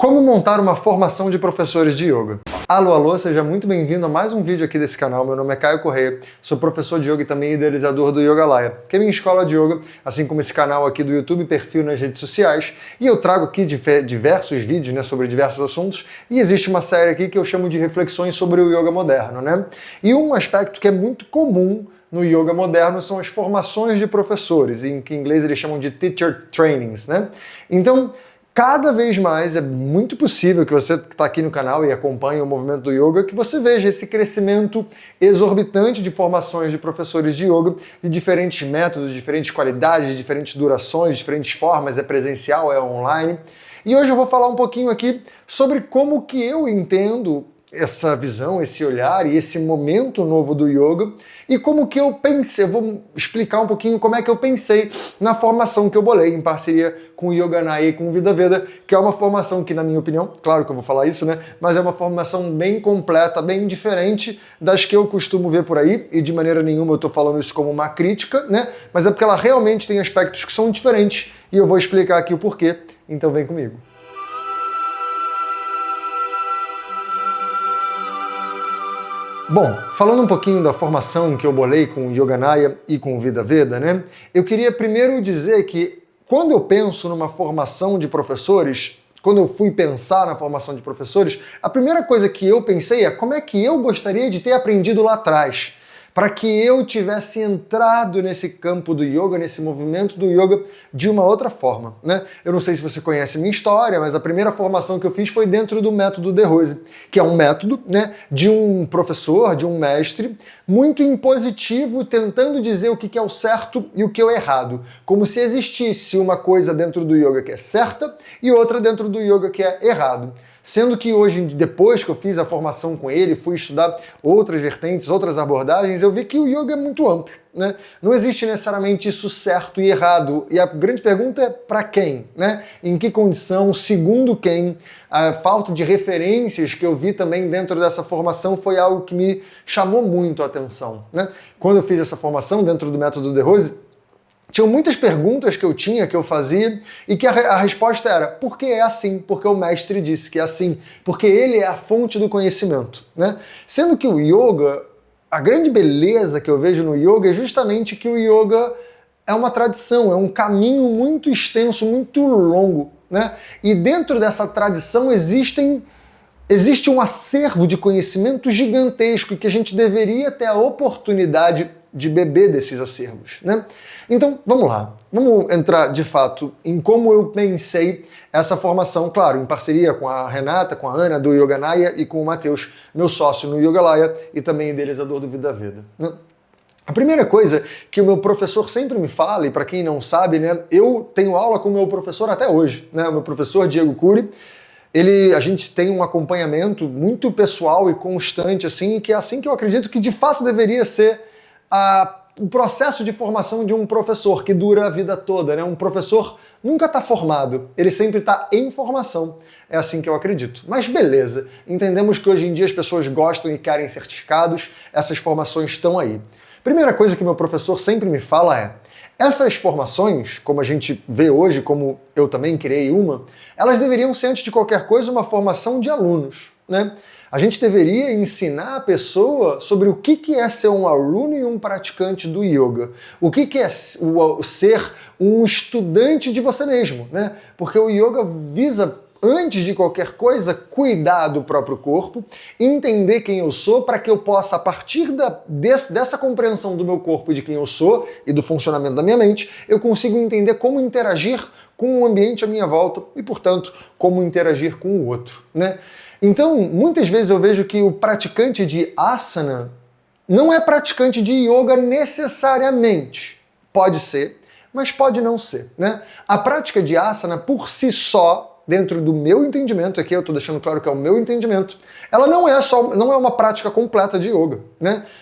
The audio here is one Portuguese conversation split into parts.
Como montar uma formação de professores de yoga? Alô, alô, seja muito bem-vindo a mais um vídeo aqui desse canal. Meu nome é Caio Correia, sou professor de yoga e também idealizador do Yogalaya, que é minha escola de yoga, assim como esse canal aqui do YouTube e perfil nas redes sociais. E eu trago aqui diversos vídeos, sobre diversos assuntos, e existe uma série aqui que eu chamo de reflexões sobre o yoga moderno, E um aspecto que é muito comum no yoga moderno são as formações de professores, em que em inglês eles chamam de teacher trainings, Então, cada vez mais é muito possível que você que está aqui no canal e acompanha o movimento do yoga, que você veja esse crescimento exorbitante de formações de professores de yoga, de diferentes métodos, diferentes qualidades, diferentes durações, diferentes formas, é presencial, é online. E hoje eu vou falar um pouquinho aqui sobre como que eu entendo essa visão, esse olhar e esse momento novo do yoga e como que eu pensei, eu vou explicar um pouquinho como é que eu pensei na formação que eu bolei em parceria com o Yoganaya e com o Vida Veda, que é uma formação que, na minha opinião, claro que eu vou falar isso, mas é uma formação bem completa, bem diferente das que eu costumo ver por aí, e de maneira nenhuma eu tô falando isso como uma crítica, mas é porque ela realmente tem aspectos que são diferentes e eu vou explicar aqui o porquê, então vem comigo. Bom, falando um pouquinho da formação que eu bolei com o Yoganaya e com o Vida Veda, eu queria primeiro dizer que quando eu penso numa formação de professores, quando eu fui pensar na formação de professores, a primeira coisa que eu pensei é como é que eu gostaria de ter aprendido lá atrás, para que eu tivesse entrado nesse campo do yoga, nesse movimento do yoga de uma outra forma, Eu não sei se você conhece a minha história, mas a primeira formação que eu fiz foi dentro do método De Rose, que é um método, de um professor, de um mestre, muito impositivo, tentando dizer o que é o certo e o que é o errado, como se existisse uma coisa dentro do yoga que é certa e outra dentro do yoga que é errado. Sendo que hoje, depois que eu fiz a formação com ele, fui estudar outras vertentes, outras abordagens, eu vi que o yoga é muito amplo, Não existe necessariamente isso certo e errado. E a grande pergunta é para quem, Em que condição, segundo quem? A falta de referências que eu vi também dentro dessa formação foi algo que me chamou muito a atenção, Quando eu fiz essa formação dentro do método De Rose, tinham muitas perguntas que eu fazia, e que a resposta era, porque é assim, porque o mestre disse que é assim, porque ele é a fonte do conhecimento, Sendo que o yoga, a grande beleza que eu vejo no yoga é justamente que o yoga é uma tradição, é um caminho muito extenso, muito longo, E dentro dessa tradição existe um acervo de conhecimento gigantesco e que a gente deveria ter a oportunidade de beber desses acervos, Então, vamos lá. Vamos entrar, de fato, em como eu pensei essa formação, claro, em parceria com a Renata, com a Ana, do Yoganaya, e com o Matheus, meu sócio no Yogalaya, e também idealizador do Vida Veda, A primeira coisa que o meu professor sempre me fala, e para quem não sabe, eu tenho aula com o meu professor até hoje, O meu professor, Diego Cury, a gente tem um acompanhamento muito pessoal e constante, e que é assim que eu acredito que de fato deveria ser o processo de formação de um professor, que dura a vida toda, Um professor nunca está formado, ele sempre está em formação. É assim que eu acredito. Mas beleza, entendemos que hoje em dia as pessoas gostam e querem certificados, essas formações estão aí. Primeira coisa que meu professor sempre me fala é, essas formações, como a gente vê hoje, como eu também criei uma, elas deveriam ser, antes de qualquer coisa, uma formação de alunos, A gente deveria ensinar a pessoa sobre o que é ser um aluno e um praticante do yoga. O que é ser um estudante de você mesmo, Porque o yoga visa, antes de qualquer coisa, cuidar do próprio corpo, entender quem eu sou para que eu possa, a partir dessa compreensão do meu corpo e de quem eu sou e do funcionamento da minha mente, eu consigo entender como interagir com o ambiente à minha volta e, portanto, como interagir com o outro, Então, muitas vezes eu vejo que o praticante de asana não é praticante de yoga necessariamente. Pode ser, mas pode não ser, A prática de asana, por si só, dentro do meu entendimento, aqui eu estou deixando claro que é o meu entendimento, ela não é uma prática completa de yoga,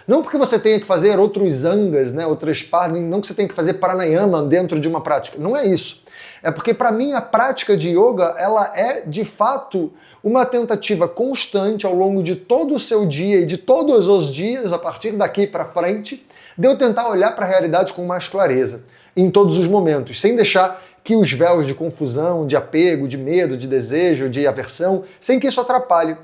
Não porque você tenha que fazer outros angas, outras partes, não que você tenha que fazer pranayama dentro de uma prática, não é isso. É porque, para mim, a prática de yoga, ela é, de fato, uma tentativa constante ao longo de todo o seu dia e de todos os dias, a partir daqui para frente, de eu tentar olhar para a realidade com mais clareza, em todos os momentos, sem deixar que os véus de confusão, de apego, de medo, de desejo, de aversão, sem que isso atrapalhe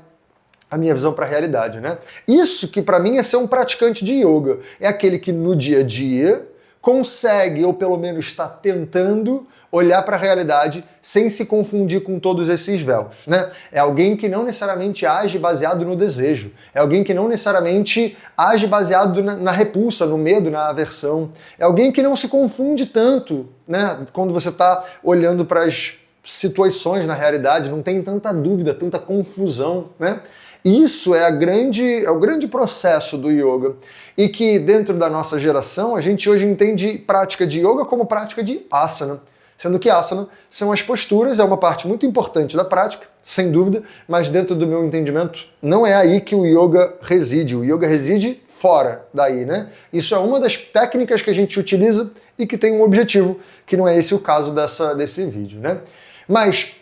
a minha visão para a realidade, né? Isso que para mim é ser um praticante de yoga, é aquele que no dia a dia consegue, ou pelo menos está tentando, olhar para a realidade sem se confundir com todos esses véus, né? É alguém que não necessariamente age baseado no desejo, é alguém que não necessariamente age baseado na repulsa, no medo, na aversão, é alguém que não se confunde tanto, né? Quando você está olhando para as situações na realidade, não tem tanta dúvida, tanta confusão, né? Isso é o grande processo do yoga. E que dentro da nossa geração, a gente hoje entende prática de yoga como prática de asana. Sendo que asana são as posturas, é uma parte muito importante da prática, sem dúvida, mas dentro do meu entendimento, não é aí que o yoga reside. O yoga reside fora daí, né? Isso é uma das técnicas que a gente utiliza e que tem um objetivo, que não é esse o caso desse vídeo, né? Mas,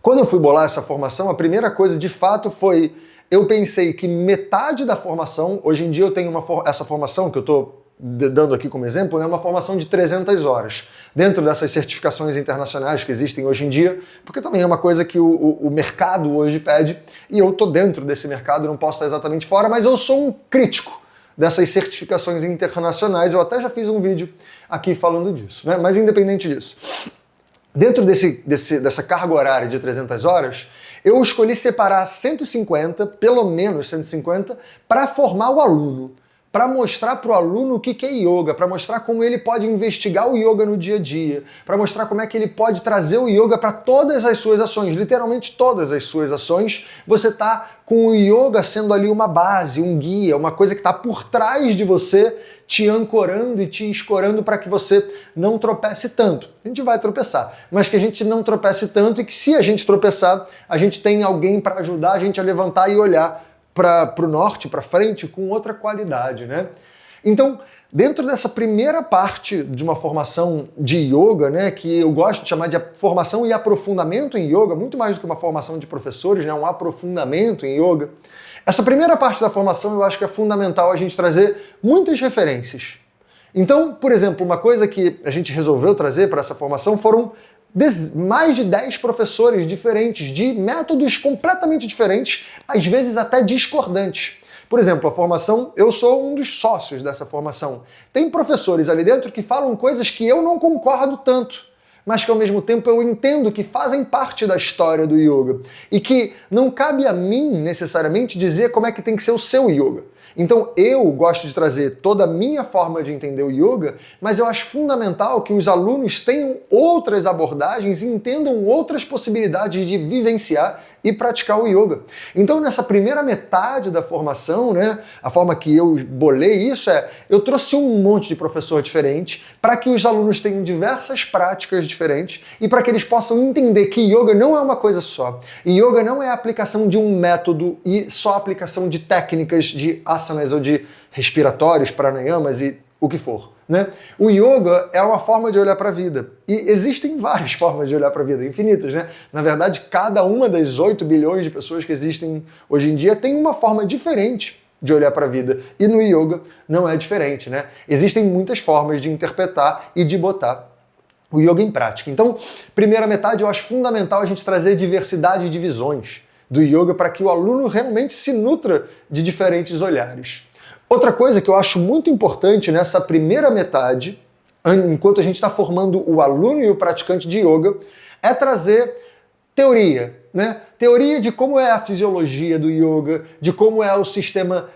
quando eu fui bolar essa formação, a primeira coisa de fato foi, eu pensei que metade da formação, hoje em dia eu tenho essa formação que eu estou dando aqui como exemplo, é uma formação de 300 horas, dentro dessas certificações internacionais que existem hoje em dia, porque também é uma coisa que o mercado hoje pede, e eu estou dentro desse mercado, não posso estar exatamente fora, mas eu sou um crítico dessas certificações internacionais, eu até já fiz um vídeo aqui falando disso, né? Mas independente disso, dentro dessa carga horária de 300 horas, eu escolhi separar 150, pelo menos 150, para formar o aluno, para mostrar para o aluno o que é yoga, para mostrar como ele pode investigar o yoga no dia a dia, para mostrar como é que ele pode trazer o yoga para todas as suas ações, literalmente todas as suas ações. Você está com o yoga sendo ali uma base, um guia, uma coisa que está por trás de você, te ancorando e te escorando para que você não tropece tanto. A gente vai tropeçar, mas que a gente não tropece tanto e que se a gente tropeçar, a gente tem alguém para ajudar a gente a levantar e olhar para o norte, para frente, com outra qualidade, né? Então, dentro dessa primeira parte de uma formação de yoga, né, que eu gosto de chamar de formação e aprofundamento em yoga, muito mais do que uma formação de professores, né, um aprofundamento em yoga, essa primeira parte da formação eu acho que é fundamental a gente trazer muitas referências. Então, por exemplo, uma coisa que a gente resolveu trazer para essa formação foram mais de 10 professores diferentes, de métodos completamente diferentes, às vezes até discordantes. Por exemplo, a formação, eu sou um dos sócios dessa formação. Tem professores ali dentro que falam coisas que eu não concordo tanto, mas que ao mesmo tempo eu entendo que fazem parte da história do yoga e que não cabe a mim necessariamente dizer como é que tem que ser o seu yoga. Então eu gosto de trazer toda a minha forma de entender o yoga, mas eu acho fundamental que os alunos tenham outras abordagens e entendam outras possibilidades de vivenciar e praticar o yoga. Então nessa primeira metade da formação, né, a forma que eu bolei isso eu trouxe um monte de professor diferente para que os alunos tenham diversas práticas diferentes e para que eles possam entender que yoga não é uma coisa só. Yoga não é a aplicação de um método e só a aplicação de técnicas de asanas ou de respiratórios, pranayamas e o que for, né? O yoga é uma forma de olhar para a vida. E existem várias formas de olhar para a vida, infinitas, né? Na verdade, cada uma das 8 bilhões de pessoas que existem hoje em dia tem uma forma diferente de olhar para a vida. E no yoga não é diferente, né? Existem muitas formas de interpretar e de botar o yoga em prática. Então, primeira metade eu acho fundamental a gente trazer diversidade de visões do yoga para que o aluno realmente se nutra de diferentes olhares. Outra coisa que eu acho muito importante nessa primeira metade, enquanto a gente está formando o aluno e o praticante de yoga, é trazer teoria, né? Teoria de como é a fisiologia do yoga, de como é o sistema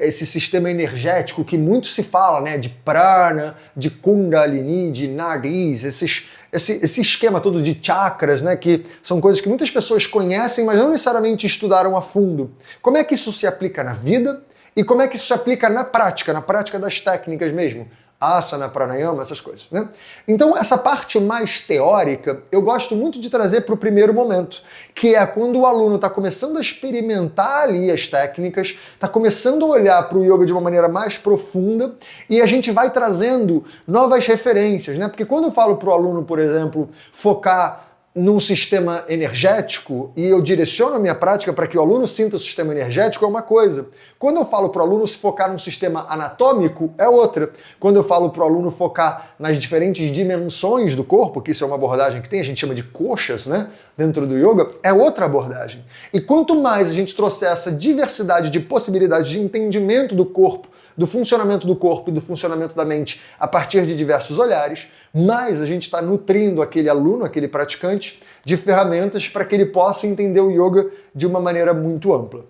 esse sistema energético que muito se fala, né? De prana, de kundalini, de nariz, esse esquema todo de chakras, né? Que são coisas que muitas pessoas conhecem, mas não necessariamente estudaram a fundo. Como é que isso se aplica na vida? E como é que isso se aplica na prática das técnicas mesmo? Asana, pranayama, essas coisas, né? Então, essa parte mais teórica, eu gosto muito de trazer para o primeiro momento, que é quando o aluno está começando a experimentar ali as técnicas, está começando a olhar para o yoga de uma maneira mais profunda, e a gente vai trazendo novas referências, né? Porque quando eu falo para o aluno, por exemplo, focar num sistema energético e eu direciono a minha prática para que o aluno sinta o sistema energético é uma coisa. Quando eu falo para o aluno se focar num sistema anatômico, é outra. Quando eu falo para o aluno focar nas diferentes dimensões do corpo, que isso é uma abordagem que tem, a gente chama de coxas, né, dentro do yoga, é outra abordagem. E quanto mais a gente trouxer essa diversidade de possibilidades de entendimento do corpo, do funcionamento do corpo e do funcionamento da mente a partir de diversos olhares, mais a gente está nutrindo aquele aluno, aquele praticante, de ferramentas para que ele possa entender o yoga de uma maneira muito ampla.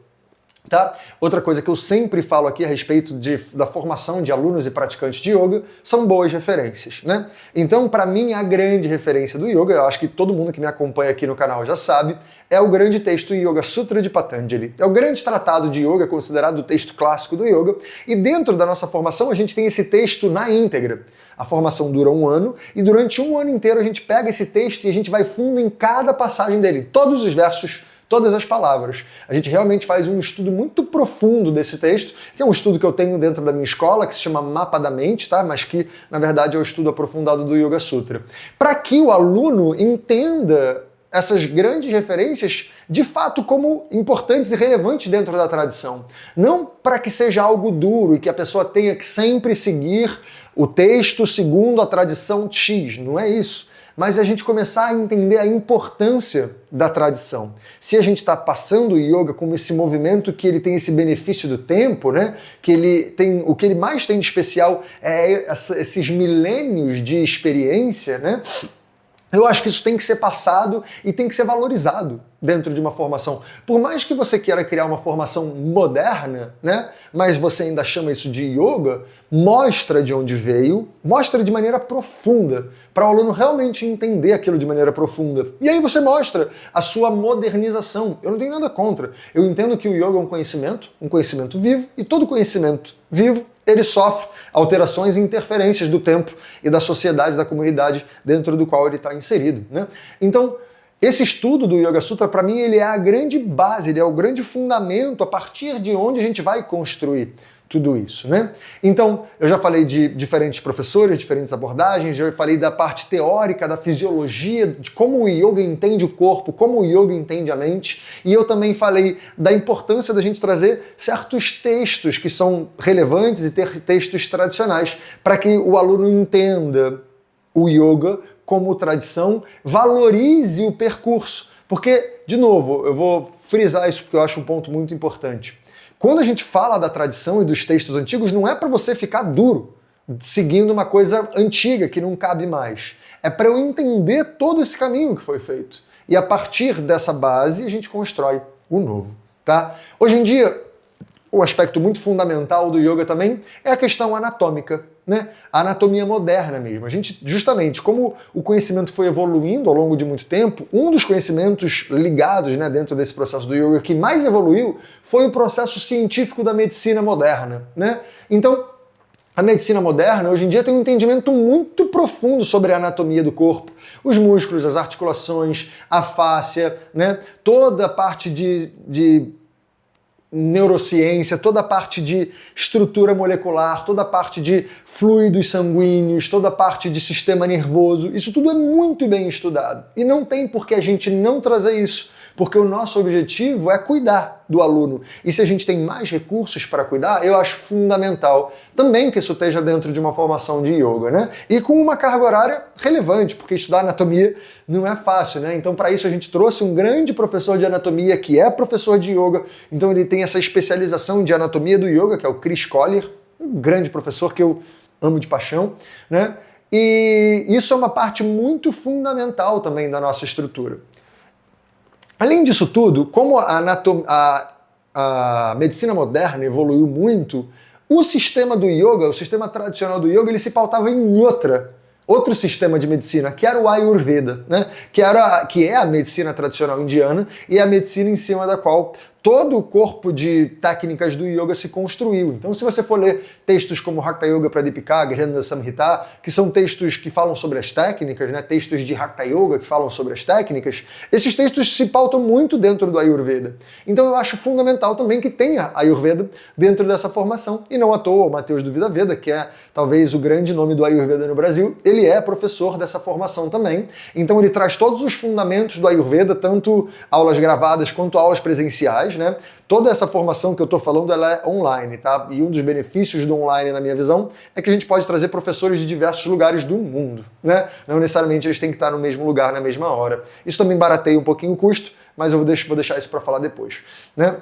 Tá? Outra coisa que eu sempre falo aqui a respeito da formação de alunos e praticantes de yoga são boas referências, né? Então, para mim, a grande referência do yoga, eu acho que todo mundo que me acompanha aqui no canal já sabe, é o grande texto Yoga Sutra de Patanjali. É o grande tratado de yoga, considerado o texto clássico do yoga, e dentro da nossa formação a gente tem esse texto na íntegra. A formação dura 1 ano, e durante 1 ano inteiro a gente pega esse texto e a gente vai fundo em cada passagem dele, todos os versos, todas as palavras. A gente realmente faz um estudo muito profundo desse texto, que é um estudo que eu tenho dentro da minha escola, que se chama Mapa da Mente, tá? Mas que, na verdade, é o estudo aprofundado do Yoga Sutra. Para que o aluno entenda essas grandes referências, de fato, como importantes e relevantes dentro da tradição. Não para que seja algo duro e que a pessoa tenha que sempre seguir o texto segundo a tradição X, não é isso. Mas a gente começar a entender a importância da tradição. Se a gente está passando o yoga como esse movimento que ele tem esse benefício do tempo, né? Que ele tem, o que ele mais tem de especial é esses milênios de experiência, né? Eu acho que isso tem que ser passado e tem que ser valorizado dentro de uma formação. Por mais que você queira criar uma formação moderna, né, mas você ainda chama isso de yoga, mostra de onde veio, mostra de maneira profunda, para o aluno realmente entender aquilo de maneira profunda. E aí você mostra a sua modernização. Eu não tenho nada contra. Eu entendo que o yoga é um conhecimento vivo, e todo conhecimento vivo ele sofre alterações e interferências do tempo e da sociedade, da comunidade dentro do qual ele está inserido, né? Então, esse estudo do Yoga Sutra, para mim, ele é a grande base, ele é o grande fundamento a partir de onde a gente vai construir tudo isso, né? Então, eu já falei de diferentes professores, diferentes abordagens, já falei da parte teórica, da fisiologia, de como o yoga entende o corpo, como o yoga entende a mente, e eu também falei da importância da gente trazer certos textos que são relevantes e ter textos tradicionais, para que o aluno entenda o yoga como tradição, valorize o percurso. Porque, de novo, eu vou frisar isso porque eu acho um ponto muito importante. Quando a gente fala da tradição e dos textos antigos, não é para você ficar duro, seguindo uma coisa antiga que não cabe mais. É para eu entender todo esse caminho que foi feito. E a partir dessa base, a gente constrói o novo, tá? Hoje em dia, o aspecto muito fundamental do yoga também é a questão anatômica, né? A anatomia moderna mesmo. A gente, justamente, como o conhecimento foi evoluindo ao longo de muito tempo, um dos conhecimentos ligados, né, dentro desse processo do yoga que mais evoluiu foi o processo científico da medicina moderna, né? Então, a medicina moderna, hoje em dia, tem um entendimento muito profundo sobre a anatomia do corpo, os músculos, as articulações, a fáscia, né? Toda a parte de neurociência, toda a parte de estrutura molecular, toda a parte de fluidos sanguíneos, toda a parte de sistema nervoso, isso tudo é muito bem estudado. E não tem por que a gente não trazer isso, porque o nosso objetivo é cuidar do aluno. E se a gente tem mais recursos para cuidar, eu acho fundamental também que isso esteja dentro de uma formação de yoga, né? E com uma carga horária relevante, porque estudar anatomia não é fácil, né? Então, para isso, a gente trouxe um grande professor de anatomia, que é professor de yoga, então ele tem essa especialização de anatomia do yoga, que é o Chris Collier, um grande professor que eu amo de paixão, né? E isso é uma parte muito fundamental também da nossa estrutura. Além disso tudo, como a medicina moderna evoluiu muito, o sistema do yoga, o sistema tradicional do yoga, ele se pautava em outro sistema de medicina, que era o Ayurveda, né? Que é a medicina tradicional indiana e a medicina em cima da qual todo o corpo de técnicas do yoga se construiu. Então, se você for ler textos como Hatha Yoga Pradipika, Grihanda Samhita, que são textos que falam sobre as técnicas, né, textos de Hatha Yoga que falam sobre as técnicas, esses textos se pautam muito dentro do Ayurveda. Então, eu acho fundamental também que tenha Ayurveda dentro dessa formação. E não à toa, o Matheus do Vida Veda, que é talvez o grande nome do Ayurveda no Brasil, ele é professor dessa formação também. Então, ele traz todos os fundamentos do Ayurveda, tanto aulas gravadas quanto aulas presenciais, né? Toda essa formação que eu estou falando, ela é online, tá? E um dos benefícios do online, na minha visão, é que a gente pode trazer professores de diversos lugares do mundo, né? Não necessariamente eles têm que estar no mesmo lugar na mesma hora. Isso também barateia um pouquinho o custo, mas eu vou deixar isso para falar depois, né?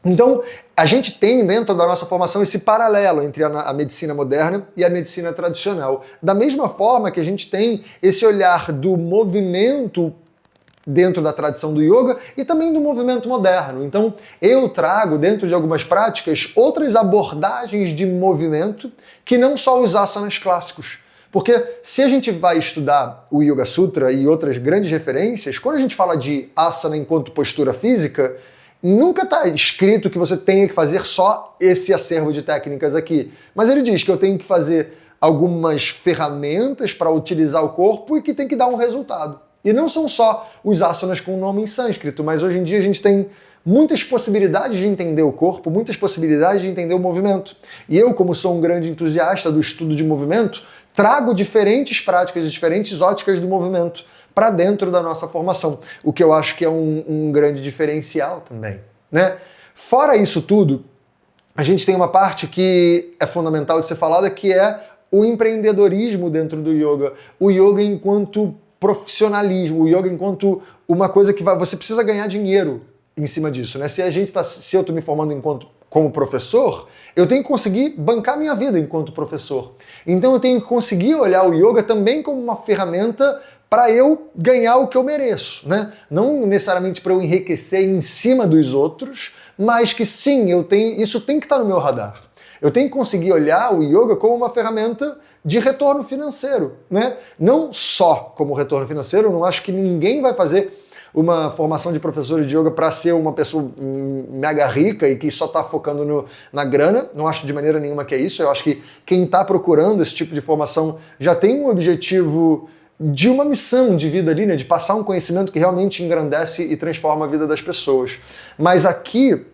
Então, a gente tem dentro da nossa formação esse paralelo entre a medicina moderna e a medicina tradicional. Da mesma forma que a gente tem esse olhar do movimento dentro da tradição do yoga e também do movimento moderno. Então, eu trago dentro de algumas práticas outras abordagens de movimento que não só os asanas clássicos. Porque se a gente vai estudar o Yoga Sutra e outras grandes referências, quando a gente fala de asana enquanto postura física, nunca está escrito que você tenha que fazer só esse acervo de técnicas aqui. Mas ele diz que eu tenho que fazer algumas ferramentas para utilizar o corpo e que tem que dar um resultado. E não são só os asanas com nome em sânscrito, mas hoje em dia a gente tem muitas possibilidades de entender o corpo, muitas possibilidades de entender o movimento. E eu, como sou um grande entusiasta do estudo de movimento, trago diferentes práticas e diferentes óticas do movimento para dentro da nossa formação, o que eu acho que é um grande diferencial também, né? Fora isso tudo, a gente tem uma parte que é fundamental de ser falada, que é o empreendedorismo dentro do yoga. O yoga enquanto profissionalismo, o yoga enquanto uma coisa que você precisa ganhar dinheiro em cima disso, né? Se eu estou me formando como professor, eu tenho que conseguir bancar minha vida enquanto professor. Então eu tenho que conseguir olhar o yoga também como uma ferramenta para eu ganhar o que eu mereço, né? Não necessariamente para eu enriquecer em cima dos outros, mas que sim, isso tem que estar no meu radar. Eu tenho que conseguir olhar o yoga como uma ferramenta de retorno financeiro, né? Não só como retorno financeiro, eu não acho que ninguém vai fazer uma formação de professor de yoga para ser uma pessoa mega rica e que só está focando na grana. Não acho de maneira nenhuma que é isso. Eu acho que quem está procurando esse tipo de formação já tem um objetivo de uma missão de vida ali, né? De passar um conhecimento que realmente engrandece e transforma a vida das pessoas. Mas aqui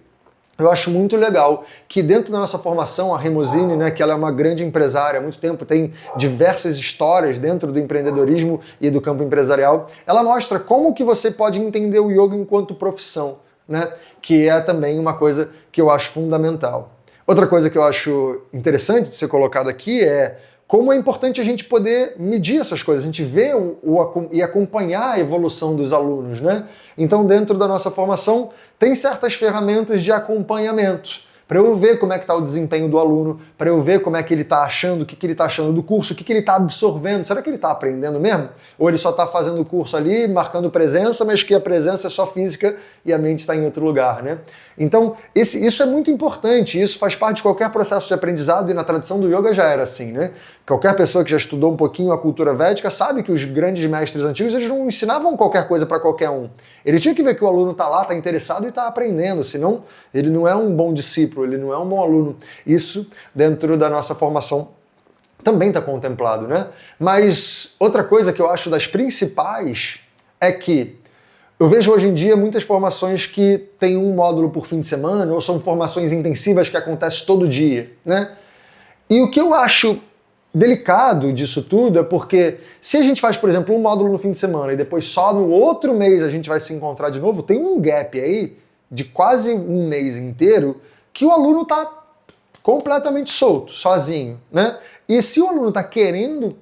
eu acho muito legal que dentro da nossa formação, a Remosine, né, que ela é uma grande empresária há muito tempo, tem diversas histórias dentro do empreendedorismo e do campo empresarial, ela mostra como que você pode entender o yoga enquanto profissão, né, que é também uma coisa que eu acho fundamental. Outra coisa que eu acho interessante de ser colocada aqui é como é importante a gente poder medir essas coisas, a gente ver e acompanhar a evolução dos alunos, né? Então, dentro da nossa formação, tem certas ferramentas de acompanhamento, para eu ver como é que está o desempenho do aluno, para eu ver como é que ele está achando, o que ele está achando do curso, o que ele está absorvendo. Será que ele está aprendendo mesmo? Ou ele só está fazendo o curso ali, marcando presença, mas que a presença é só física e a mente está em outro lugar, né? Então, isso é muito importante, isso faz parte de qualquer processo de aprendizado e na tradição do yoga já era assim, né? Qualquer pessoa que já estudou um pouquinho a cultura védica sabe que os grandes mestres antigos, eles não ensinavam qualquer coisa para qualquer um. Ele tinha que ver que o aluno está lá, está interessado e está aprendendo, senão ele não é um bom discípulo, ele não é um bom aluno. Isso, dentro da nossa formação, também está contemplado, né? Mas outra coisa que eu acho das principais é que eu vejo hoje em dia muitas formações que têm um módulo por fim de semana, ou são formações intensivas que acontecem todo dia, né? E o que eu acho delicado disso tudo é porque se a gente faz, por exemplo, um módulo no fim de semana e depois só no outro mês a gente vai se encontrar de novo, tem um gap aí de quase um mês inteiro que o aluno está completamente solto, sozinho, né? E se o aluno está querendo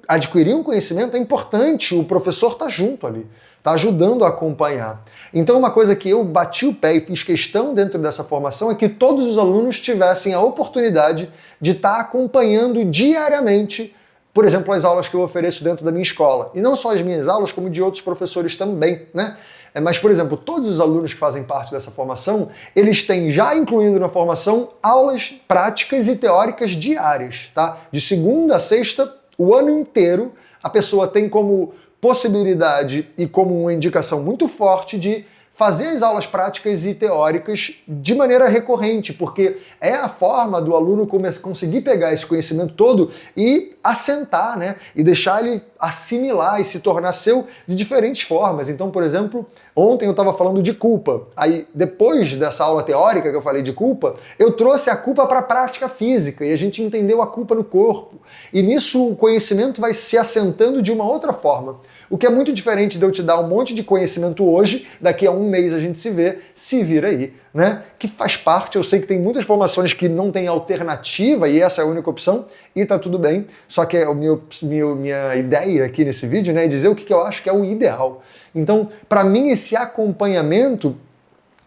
adquirir um conhecimento, é importante o professor estar junto ali, tá ajudando a acompanhar. Então uma coisa que eu bati o pé e fiz questão dentro dessa formação é que todos os alunos tivessem a oportunidade de estar acompanhando diariamente, por exemplo, as aulas que eu ofereço dentro da minha escola. E não só as minhas aulas, como de outros professores também, né? Mas, por exemplo, todos os alunos que fazem parte dessa formação, eles têm já incluído na formação aulas práticas e teóricas diárias, tá? De segunda a sexta, o ano inteiro, a pessoa tem como possibilidade e como uma indicação muito forte de fazer as aulas práticas e teóricas de maneira recorrente, porque é a forma do aluno conseguir pegar esse conhecimento todo e assentar, né? E deixar ele assimilar e se tornar seu de diferentes formas. Então, por exemplo, ontem eu estava falando de culpa. Aí, depois dessa aula teórica que eu falei de culpa, eu trouxe a culpa para a prática física e a gente entendeu a culpa no corpo. E nisso o conhecimento vai se assentando de uma outra forma. O que é muito diferente de eu te dar um monte de conhecimento hoje, daqui a um mês a gente se vê, se vira aí, né? Que faz parte, eu sei que tem muitas formações que não tem alternativa e essa é a única opção, e tá tudo bem, só que a minha ideia aqui nesse vídeo, né, é dizer o que eu acho que é o ideal. Então, para mim, esse acompanhamento,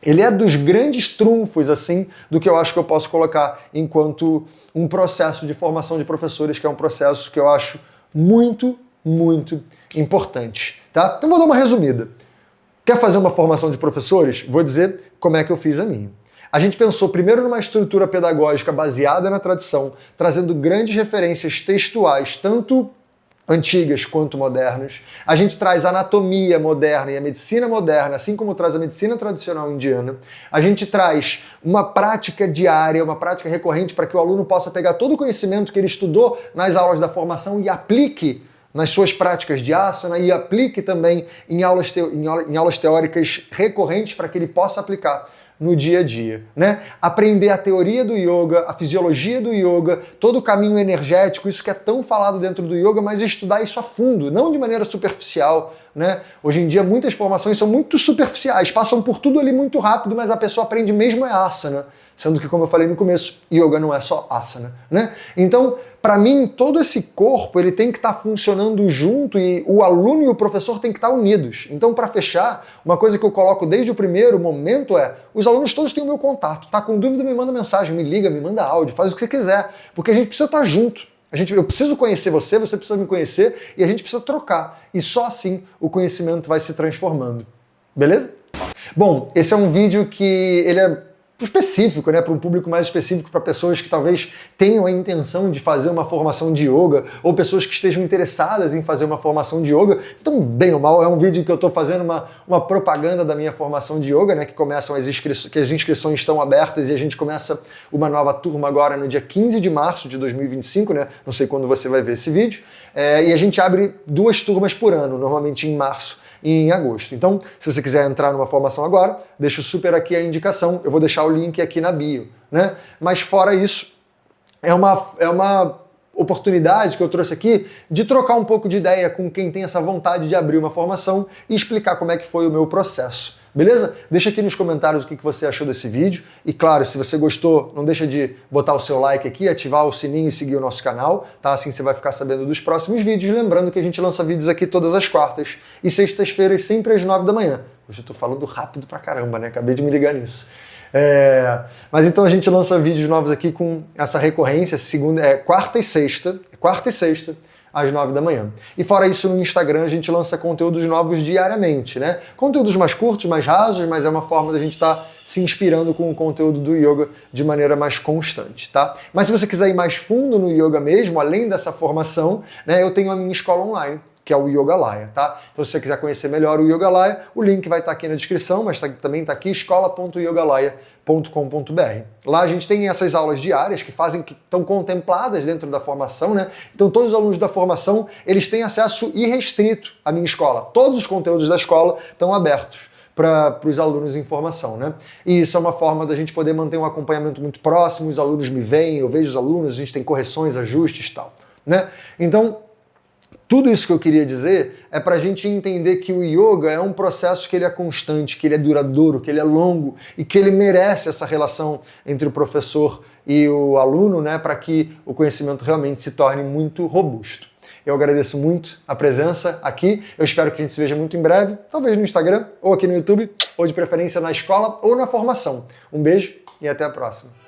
ele é dos grandes trunfos, assim, do que eu acho que eu posso colocar enquanto um processo de formação de professores, que é um processo que eu acho muito importante, tá? Então vou dar uma resumida. Quer fazer uma formação de professores? Vou dizer como é que eu fiz a minha. A gente pensou primeiro numa estrutura pedagógica baseada na tradição, trazendo grandes referências textuais, tanto antigas quanto modernas. A gente traz a anatomia moderna e a medicina moderna, assim como traz a medicina tradicional indiana. A gente traz uma prática diária, uma prática recorrente para que o aluno possa pegar todo o conhecimento que ele estudou nas aulas da formação e aplique nas suas práticas de asana e aplique também em aulas teóricas recorrentes para que ele possa aplicar no dia a dia, né? Aprender a teoria do yoga, a fisiologia do yoga, todo o caminho energético, isso que é tão falado dentro do yoga, mas estudar isso a fundo, não de maneira superficial, né? Hoje em dia muitas formações são muito superficiais, passam por tudo ali muito rápido, mas a pessoa aprende mesmo é asana. Sendo que, como eu falei no começo, yoga não é só asana, né? Então, para mim, todo esse corpo ele tem que estar funcionando junto e o aluno e o professor têm que estar unidos. Então, para fechar, uma coisa que eu coloco desde o primeiro momento é: os alunos todos têm o meu contato. Tá com dúvida, me manda mensagem, me liga, me manda áudio, faz o que você quiser, porque a gente precisa estar junto. Eu preciso conhecer você, você precisa me conhecer e a gente precisa trocar. E só assim o conhecimento vai se transformando. Beleza? Bom, esse é um vídeo que ele é específico, né, para um público mais específico, para pessoas que talvez tenham a intenção de fazer uma formação de yoga ou pessoas que estejam interessadas em fazer uma formação de yoga. Então, bem ou mal, é um vídeo que eu estou fazendo uma propaganda da minha formação de yoga, né, que começam que as inscrições estão abertas e a gente começa uma nova turma agora no dia 15 de março de 2025, né, não sei quando você vai ver esse vídeo, e a gente abre 2 turmas por ano, normalmente em março e em agosto. Então, se você quiser entrar numa formação agora, deixo super aqui a indicação, eu vou deixar o link aqui na bio, né? Mas fora isso, é uma oportunidade que eu trouxe aqui de trocar um pouco de ideia com quem tem essa vontade de abrir uma formação e explicar como é que foi o meu processo. Beleza? Deixa aqui nos comentários o que você achou desse vídeo. E claro, se você gostou, não deixa de botar o seu like aqui, ativar o sininho e seguir o nosso canal, tá? Assim você vai ficar sabendo dos próximos vídeos. Lembrando que a gente lança vídeos aqui todas as quartas e sextas-feiras, sempre às 9 da manhã. Hoje eu tô falando rápido pra caramba, né? Acabei de me ligar nisso. Mas então a gente lança vídeos novos aqui com essa recorrência, quarta e sexta, às 9 da manhã. E fora isso, no Instagram a gente lança conteúdos novos diariamente, né? Conteúdos mais curtos, mais rasos, mas é uma forma da gente estar se inspirando com o conteúdo do yoga de maneira mais constante, tá? Mas se você quiser ir mais fundo no yoga mesmo, além dessa formação, né, eu tenho a minha escola online, que é o Yogalaya, tá? Então se você quiser conhecer melhor o Yogalaya, o link vai estar aqui na descrição, mas também está aqui, escola.yogalaya.com.br. Lá a gente tem essas aulas diárias que estão contempladas dentro da formação, né? Então todos os alunos da formação, eles têm acesso irrestrito à minha escola. Todos os conteúdos da escola estão abertos para os alunos em formação, né? E isso é uma forma da gente poder manter um acompanhamento muito próximo, os alunos me veem, eu vejo os alunos, a gente tem correções, ajustes e tal, né? Então, tudo isso que eu queria dizer é para a gente entender que o yoga é um processo que ele é constante, que ele é duradouro, que ele é longo e que ele merece essa relação entre o professor e o aluno, né, para que o conhecimento realmente se torne muito robusto. Eu agradeço muito a presença aqui, eu espero que a gente se veja muito em breve, talvez no Instagram, ou aqui no YouTube, ou de preferência na escola ou na formação. Um beijo e até a próxima.